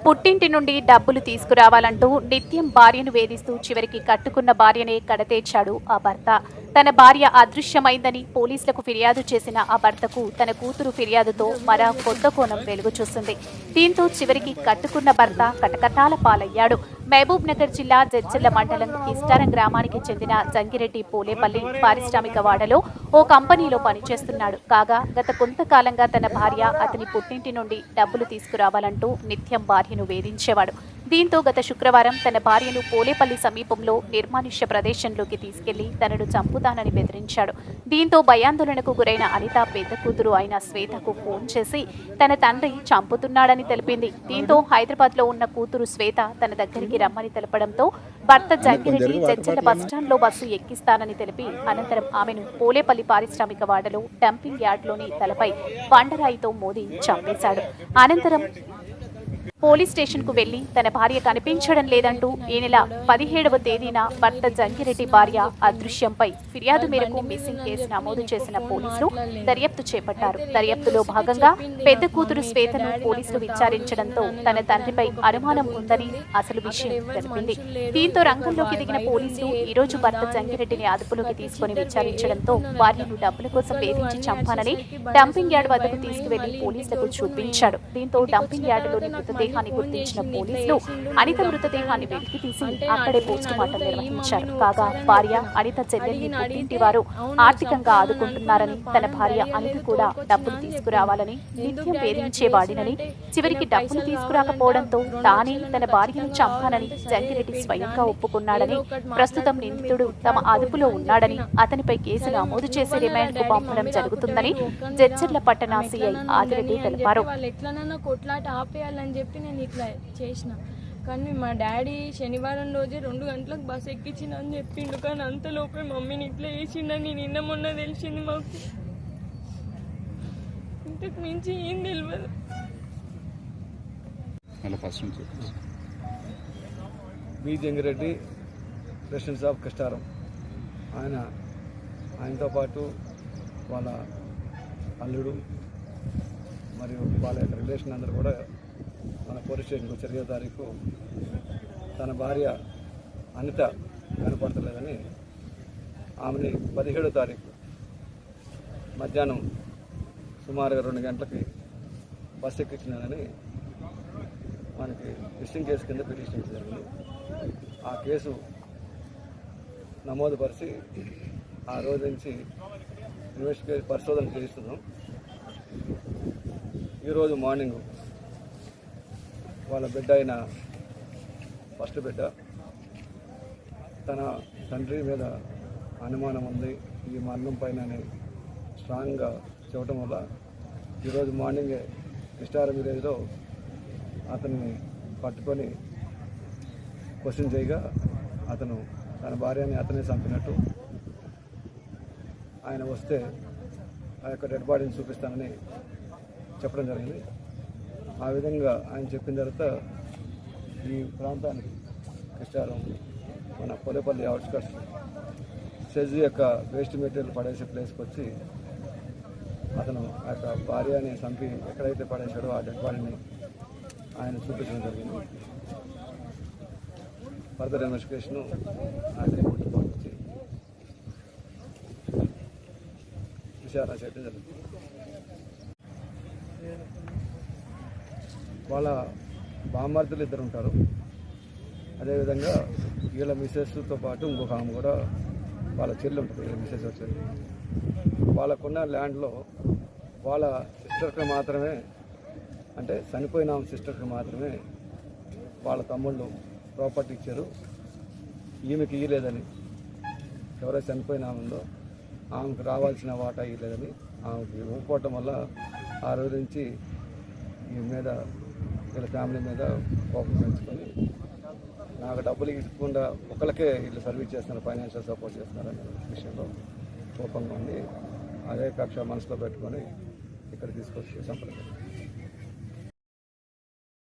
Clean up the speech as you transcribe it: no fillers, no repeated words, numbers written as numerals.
పుట్టింటి నుండి డబ్బులు తీసుకురావాలంటూ నిత్యం భార్యను వేధిస్తూ చివరికి కట్టుకున్న భార్యనే కడతేర్చాడు ఆ భర్త. తన భార్య అదృశ్యమైందని పోలీసులకు ఫిర్యాదు చేసిన ఆ భర్తకు తన కూతురు ఫిర్యాదుతో మరో కొత్త కోణం వెలుగు చూసింది. దీంతో చివరికి కట్టుకున్న భర్త కటకటాల పాలయ్యాడు. మహబూబ్ నగర్ జిల్లా జడ్చర్ల మండలం కిస్టారం గ్రామానికి చెందిన జంగిరెడ్డి పోలేపల్లి పారిశ్రామిక వాడలో ఓ కంపెనీలో పనిచేస్తున్నాడు. కాగా గత కొంతకాలంగా తన భార్య అతని పుట్టింటి నుండి డబ్బులు తీసుకురావాలంటూ నిత్యం భార్యను వేధించేవాడు. దీంతో గత శుక్రవారం తన భార్యను పోలేపల్లి సమీపంలో నిర్మానుష్య ప్రదేశంలోకి తీసుకెళ్లి తనను చంపుతానని బెదిరించాడు. దీంతో భయాందోళనకు గురైన అనిత పెద్ద కూతురు అయిన శ్వేతకు ఫోన్ చేసి తన తండ్రి చంపుతున్నాడని తెలిపింది. దీంతో హైదరాబాద్లో ఉన్న కూతురు శ్వేత తన దగ్గరికి రమ్మని తెలపడంతో భర్త జంగిరెడ్డి జడ్చర్ల బస్టాండ్లో బస్సు ఎక్కిస్తానని తెలిపి అనంతరం ఆమెను పోలేపల్లి పారిశ్రామిక వాడలో డంపింగ్ యార్డ్లోని తలపై బండరాయితో మోదీ చంపేశాడు. అనంతరం పోలీస్ స్టేషన్కు వెళ్లి తన భార్య కనిపించడం లేదంటూ ఈ నెల 17వ తేదీన భర్త జంగిరెడ్డి భార్య అదృశ్యంపై ఫిర్యాదు మేరకు మిస్సింగ్ కేసు నమోదు చేసిన పోలీసులు దర్యాప్తు చేపట్టారు. దర్యాప్తులో భాగంగా పెద్ద కూతురు శ్వేతను పోలీసులు విచారించడంతో తన తండ్రిపై అనుమానం ఉందని అసలు విషయం తెలిపింది. దీంతో రంగంలోకి దిగిన పోలీసులు ఈ రోజు భర్త జంగిరెడ్డిని అదుపులోకి తీసుకుని విచారించడంతో భార్యను డబ్బుల కోసం వేధించి చంపానని డంపింగ్ యార్డ్ వద్దకు తీసుకువెళ్లి పోలీసులకు చూపించాడు. దీంతో డంపింగ్ యార్డులోని మృతదేహాన్ని గుర్తించిన పోలీసులు అనిత మృతదేహాన్ని వెలికి తీసి అక్కడే పోస్ట్ మార్టం నిర్వహించారు. కాగా భార్య అనిత చెల్లెల్ని పుట్టింటి వారు ఆర్థికంగా ఆదుకుంటున్నారని, తన భార్య అనిత కూడా డబ్బులు తీసుకురావాలని నిత్యం వేధించేవాడినని, చివరికి డబ్బులు తీసుకురాకపోవడంతో తానే తన భార్యను చంపానని జంగిరెడ్డి స్వయంగా ఒప్పుకున్నాడని, ప్రస్తుతం నిందితుడు తమ అదుపులో ఉన్నాడని, అతనిపై కేసు నమోదు చేసి రిమాండ్కు పంపడం జరుగుతుందని జడ్చర్ల పట్టణ సీఐ ఆదిరెడ్డి తెలిపారు. నేను ఇట్లా చేసిన కానీ మా డాడీ శనివారం రోజే 2 గంటలకు బస్సు ఎక్కించిన అని చెప్పిండు. కానీ అంతలోపే మమ్మీని ఇట్లా వేసిండని నిన్న మొన్న తెలిసింది మాకు. ఇంతకు మించి ఏం తెలియదు. B Jangireddy, president of Kistaram. ఆయనతో పాటు వాళ్ళ అల్లుడు మరియు వాళ్ళ యొక్క రిలేషన్ అందరూ కూడా మన పోలీస్ స్టేషన్కి 2వ తారీఖు తన భార్య అనిత కనపడతలేదని ఆమెని 17వ తారీఖు మధ్యాహ్నం సుమారుగా 2 గంటలకి బస్సు ఎక్కించినానని మనకి మిస్సింగ్ కేసు కింద పిటిషన్ జరిగింది. ఆ కేసు నమోదుపరిచి ఆ రోజు నుంచి పరిశోధన చేయిస్తున్నాం. ఈరోజు మార్నింగ్ వాళ్ళ బిడ్డ అయిన ఫస్ట్ బిడ్డ తన తండ్రి మీద అనుమానం ఉంది ఈ మరణం పైన స్ట్రాంగ్గా చెప్పడం వల్ల ఈరోజు మార్నింగే కిస్టారం విలేజ్లో అతన్ని పట్టుకొని క్వశ్చన్ చేయగా అతను తన భార్యని అతనే చంపినట్టు, ఆయన వస్తే ఆ యొక్క డెడ్ బాడీని చూపిస్తానని చెప్పడం జరిగింది. ఆ విధంగా ఆయన చెప్పిన తర్వాత ఈ ప్రాంతానికి కిస్టారం మన పోలేపల్లి అవుట్స్కట్స్ సెజ్ యొక్క వేస్ట్ మెటీరియల్ పడేసే ప్లేస్కి వచ్చి అతను ఆ యొక్క భార్యని చంపి ఎక్కడైతే పడేశాడో ఆ డెడ్ బాడీని ఆయన చూపించడం జరిగింది. ఫర్దర్ ఇన్వెస్టిగేషను ఆయన రిపోర్ట్ పంపించి విచారణ చేయడం జరిగింది. వాళ్ళ బామ్మర్దులు 2 ఉంటారు. అదేవిధంగా వీళ్ళ మిస్సెస్తో పాటు ఇంకొక ఆమె కూడా వాళ్ళ చెల్లి ఉంటుంది. వీళ్ళ మిస్సెస్ వచ్చేది వాళ్ళకున్న ల్యాండ్లో వాళ్ళ సిస్టర్కి మాత్రమే, అంటే చనిపోయిన ఆమె సిస్టర్కి మాత్రమే వాళ్ళ తమ్ముళ్ళు ప్రాపర్టీ ఇచ్చారు. ఈమెకి ఇవ్వలేదని, ఎవరైతే చనిపోయిన ఆమె ఉందో ఆమెకు రావాల్సిన వాటా ఇవ్వలేదని ఆమెకి ఇవ్వకపోవటం వల్ల ఆ రోజు నుంచి ఈ మీద వీళ్ళ ఫ్యామిలీ మీద కోపం పెంచుకొని నాకు డబ్బులు ఇవ్వకుండా ఒకరికే వీళ్ళు సర్వీస్ చేస్తున్నారు, ఫైనాన్షియల్ సపోర్ట్ చేస్తున్నారనే విషయంలో కోపంగా ఉండి అదే కక్ష మనసులో పెట్టుకొని ఇక్కడ తీసుకొచ్చి సంప్రదించారు.